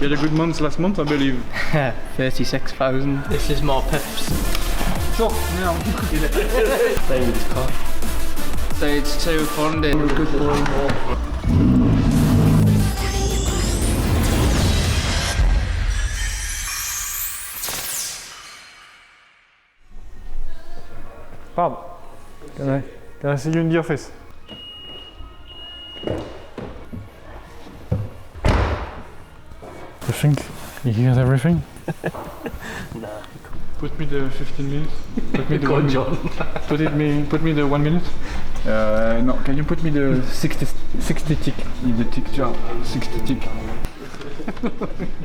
You had a good month last month, I believe. 36,000. This is more pips. Sure, yeah. David's car. Stage 2 funded. Good boy. Pardon. Can I see you in the office? You think he hears everything? Nah. Put me the 15 minutes. Put me the 1 minute. Put me the 1 minute. No, can you put me the 60 tick in the tick jar? 60 tick.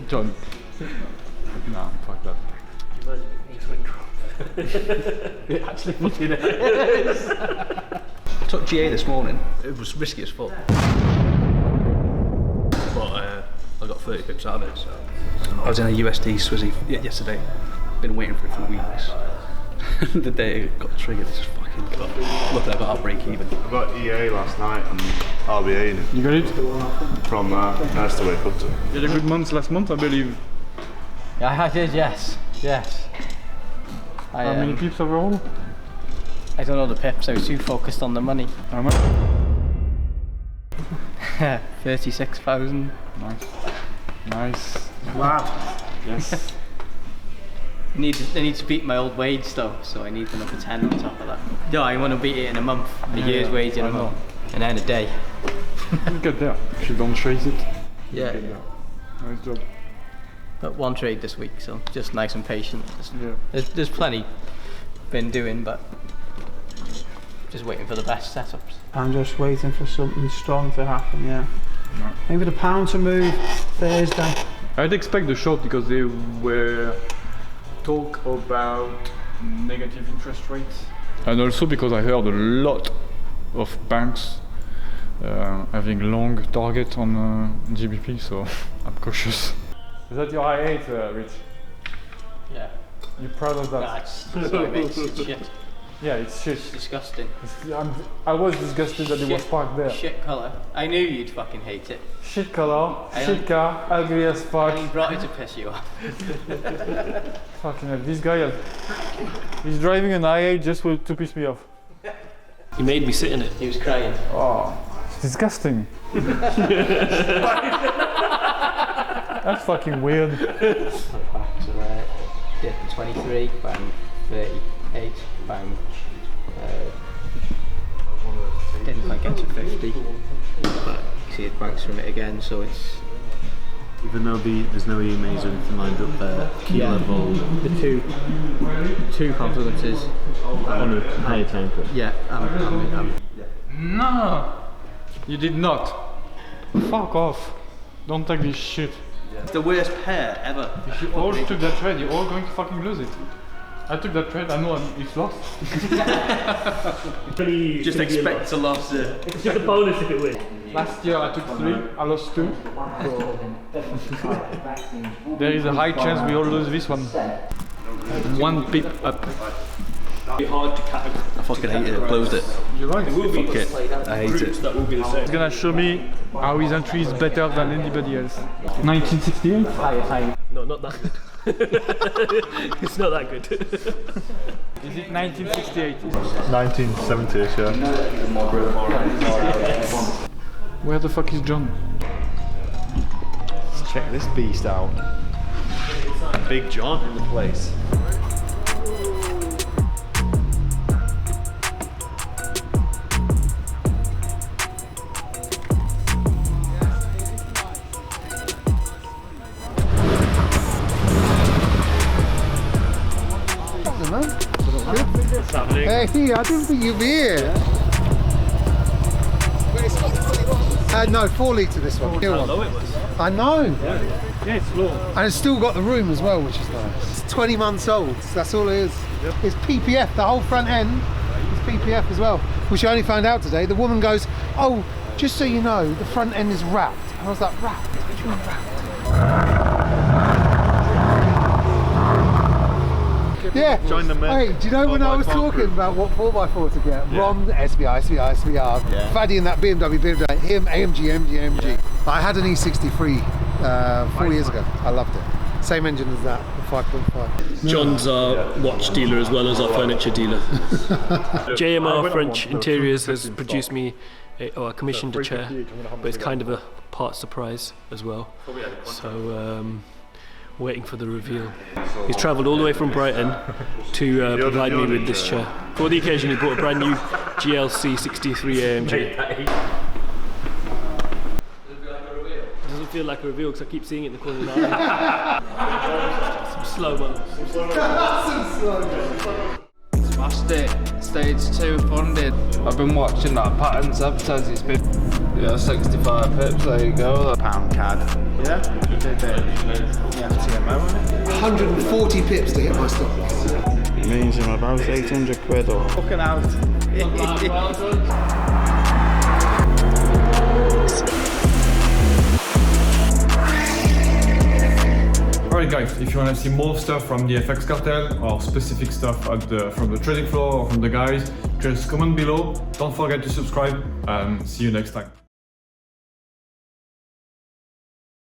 John. Nah, fuck that. It actually fucking is. I took GA this morning. It was risky as fuck. But I got 30 pips out of it, so. I was in a USD Swizzy yesterday. Been waiting for it for weeks. The day it got triggered, it's just fucking got. Luckily I got out break even. I got EA last night and RBA in it. You got it? From nice to wake up to. You had a good month last month, I believe. Yeah, I did, yes. Yes. How many pips overall? I don't know the pips, I was too focused on the money. How much? 36,000. Nice. Nice. Wow. Yes. I need to beat my old wage though, so I need another 10 on top of that. No, I want to beat it in a month, a year's wage in a month, and then a day. You get there, if you don't trace it. Yeah. Nice job. But one trade this week, so just nice and patient. Yeah. There's plenty been doing, but just waiting for the best setups. I'm just waiting for something strong to happen, yeah. No. Maybe the pound to move Thursday. I'd expect the short because they were talk about negative interest rates. And also because I heard a lot of banks having long target on GBP, so I'm cautious. Is that your I8, Rich? Yeah. You proud of that? Nah, sorry mate, it's shit. Yeah, it's shit. It's disgusting. I was disgusted that it was parked there. Shit colour. I knew you'd fucking hate it. Shit color, shit car, ugly as fuck. He brought it to piss you off. Fucking hell, this guy he's driving an i8 just to piss me off. He made me sit in it. He was crying. Oh, it's disgusting. That's fucking weird. Yeah, 23, bang, 38, bang. Didn't quite get to 50. But you see it bounce from it again, so it's. Even though there's no EMAs or anything lined up there, key level. The two confluences. On a higher tempo. Yeah, No! You did not. Fuck off. Don't take this shit. It's the worst pair ever. If you all took that trade, you're all going to fucking lose it. I took that trade, I know it's lost. Just expect to lose it. It's just a bonus if it wins. Last year I took 3, I lost 2. There is a high chance we all lose this one. 1 pip up. Hard to catch. I fucking hate it, I closed it. You're right. Fuck it, I hate it. That will be the same. He's gonna show me how his entry is better than anybody else. 1968? No, not that good. It's not that good. Is it 1968? 1970ish, yeah. Where the fuck is John? Let's check this beast out. Big John in the place. Hey, I didn't think you'd be here. No, 4 litre this one. How low it was. I know. Yeah, it's low. And it's still got the room as well, which is nice. It's 20 months old, that's all it is. Yep. It's PPF, the whole front end is PPF as well, which I only found out today. The woman goes, oh, just so you know, the front end is wrapped. And I was like, wrapped? What do you mean wrapped? Yeah. Join the men. Hey, do you know when I was talking about what 4x4 to get? Yeah. Ron, SBI, yeah. Faddy in that BMW, him, AMG. I had an E63 4 years ago. I loved it. Same engine as that, the 5.5. John's our watch dealer as well as our furniture dealer. JMR French Interiors has produced me, commissioned a chair, but it's kind of a part surprise as well. So waiting for the reveal. He's travelled all the way from Brighton to provide me with this chair. For the occasion he bought a brand new GLC 63 AMG. Doesn't feel like a reveal because I keep seeing it in the corner of the eye. Some slow-mo. Smashed it. Stage 2 funded. I've been watching that Patterns advertise. It's been 65 pips. There you go. Pound CAD. Yeah. You did it. Yeah, TMO on it. 140 pips to hit my stop. It means I'm about 800 quid or Fucking out. Well done. Alright guys, if you want to see more stuff from the FX Cartel or specific stuff from the trading floor or from the guys, just comment below. Don't forget to subscribe and see you next time.